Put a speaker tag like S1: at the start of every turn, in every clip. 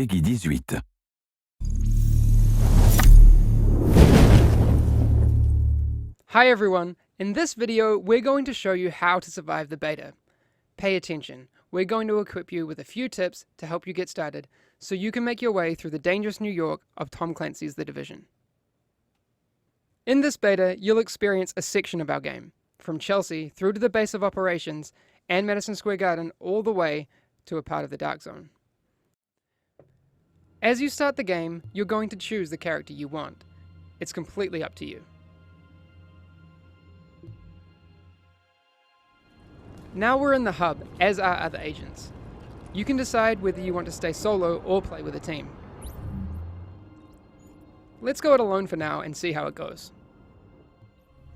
S1: Peggy 18.
S2: Hi everyone, in this video we're going to show you how to survive the beta. Pay attention, we're going to equip you with a few tips to help you get started so you can make your way through the dangerous New York of Tom Clancy's The Division. In this beta you'll experience a section of our game, from Chelsea through to the base of operations and Madison Square Garden all the way to a part of the Dark Zone. As you start the game, you're going to choose the character you want. It's completely up to you. Now we're in the hub, as are other agents. You can decide whether you want to stay solo or play with a team. Let's go it alone for now and see how it goes.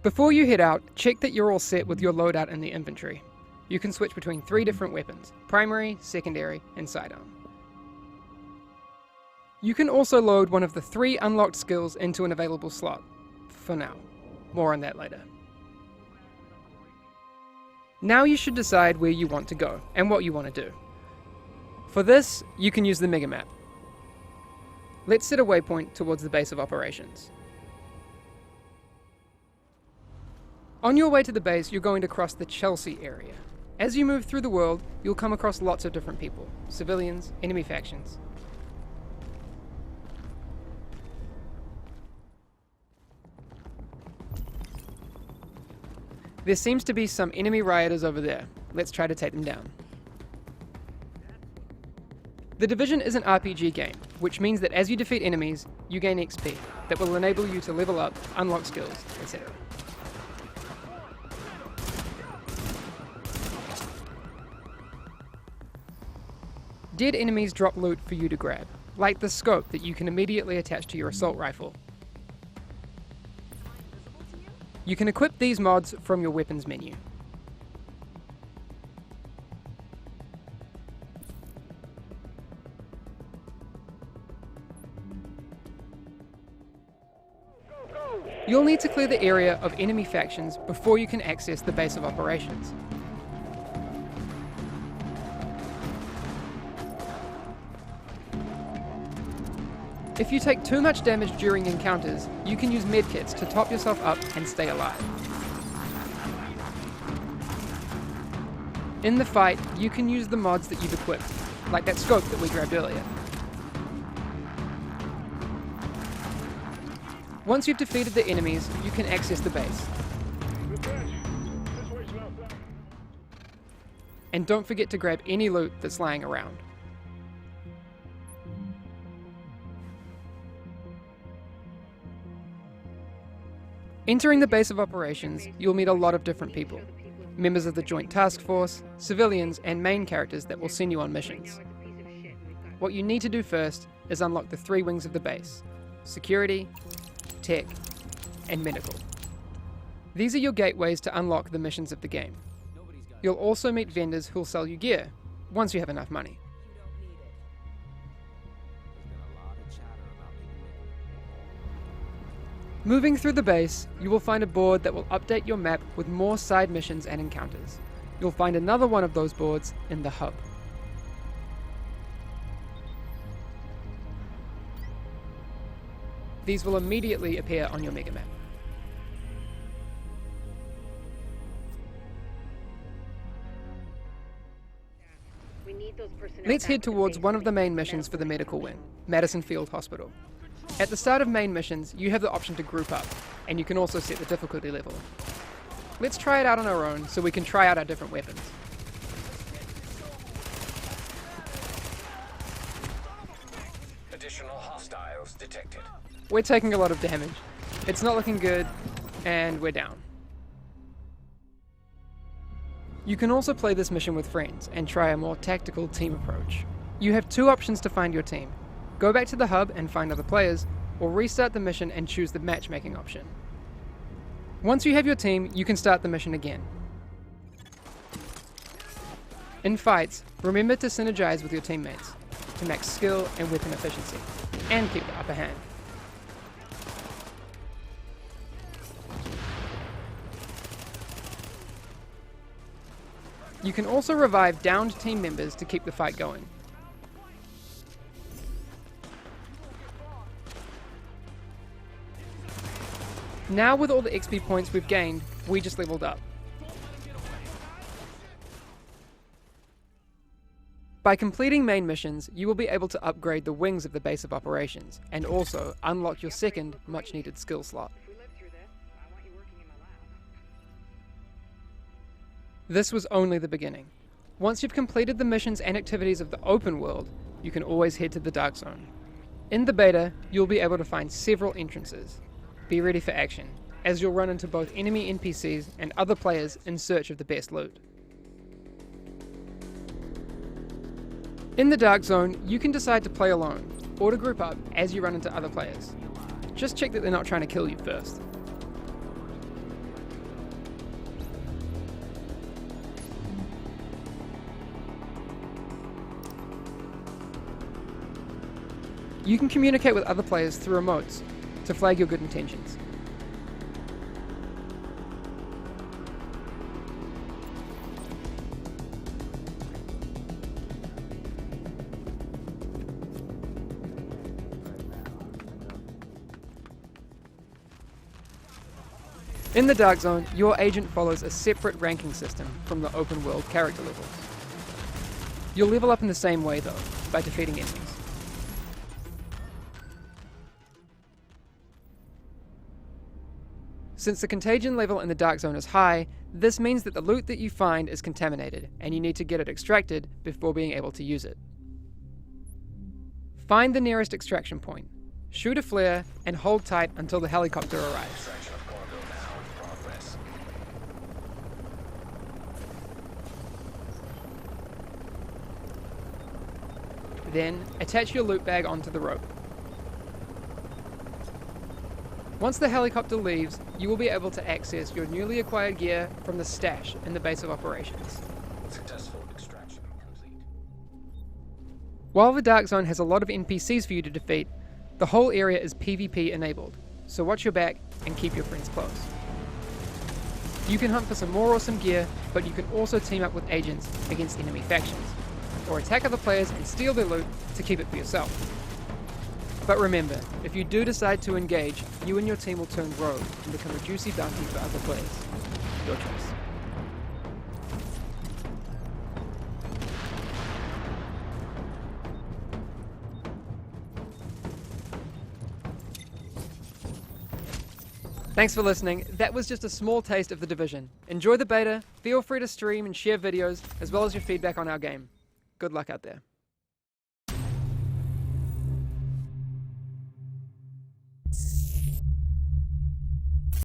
S2: Before you head out, check that you're all set with your loadout in the inventory. You can switch between 3 different weapons: primary, secondary, and sidearm. You can also load one of the 3 unlocked skills into an available slot. For now. More on that later. Now you should decide where you want to go and what you want to do. For this, you can use the Mega Map. Let's set a waypoint towards the base of operations. On your way to the base, you're going to cross the Chelsea area. As you move through the world, you'll come across lots of different people: civilians, enemy factions. There seems to be some enemy rioters over there. Let's try to take them down. The Division is an RPG game, which means that as you defeat enemies, you gain XP that will enable you to level up, unlock skills, etc. Dead enemies drop loot for you to grab, like the scope that you can immediately attach to your assault rifle. You can equip these mods from your weapons menu. You'll need to clear the area of enemy factions before you can access the base of operations. If you take too much damage during encounters, you can use medkits to top yourself up and stay alive. In the fight, you can use the mods that you've equipped, like that scope that we grabbed earlier. Once you've defeated the enemies, you can access the base. And don't forget to grab any loot that's lying around. Entering the base of operations, you'll meet a lot of different people. Members of the Joint Task Force, civilians, and main characters that will send you on missions. What you need to do first is unlock the 3 wings of the base: security, tech, and medical. These are your gateways to unlock the missions of the game. You'll also meet vendors who'll sell you gear, once you have enough money. Moving through the base, you will find a board that will update your map with more side missions and encounters. You'll find another one of those boards in the hub. These will immediately appear on your mega map. Let's head towards one of the main missions for the medical wing, Madison Field Hospital. At the start of main missions, you have the option to group up, and you can also set the difficulty level. Let's try it out on our own so we can try out our different weapons.
S3: Additional hostiles detected.
S2: We're taking a lot of damage. It's not looking good, and we're down. You can also play this mission with friends and try a more tactical team approach. You have 2 options to find your team. Go back to the hub and find other players, or restart the mission and choose the matchmaking option. Once you have your team, you can start the mission again. In fights, remember to synergize with your teammates to max skill and weapon efficiency, and keep the upper hand. You can also revive downed team members to keep the fight going. Now with all the XP points we've gained, we just leveled up. By completing main missions, you will be able to upgrade the wings of the base of operations, and also unlock your second, much needed skill slot. This was only the beginning. Once you've completed the missions and activities of the open world, you can always head to the Dark Zone. In the beta, you'll be able to find several entrances. Be ready for action, as you'll run into both enemy NPCs and other players in search of the best loot. In the Dark Zone, you can decide to play alone, or to group up as you run into other players. Just check that they're not trying to kill you first. You can communicate with other players through emotes to flag your good intentions. In the Dark Zone, your agent follows a separate ranking system from the open world character levels. You'll level up in the same way though, by defeating enemies. Since the contagion level in the Dark Zone is high, this means that the loot that you find is contaminated, and you need to get it extracted before being able to use it. Find the nearest extraction point, shoot a flare, and hold tight until the helicopter arrives. Then, attach your loot bag onto the rope. Once the helicopter leaves, you will be able to access your newly acquired gear from the stash in the base of operations.
S1: Successful extraction complete.
S2: While the Dark Zone has a lot of NPCs for you to defeat, the whole area is PvP enabled, so watch your back and keep your friends close. You can hunt for some more awesome gear, but you can also team up with agents against enemy factions, or attack other players and steal their loot to keep it for yourself. But remember, if you do decide to engage, you and your team will turn rogue and become a juicy bounty for other players. Your choice. Thanks for listening. That was just a small taste of The Division. Enjoy the beta, feel free to stream and share videos, as well as your feedback on our game. Good luck out there.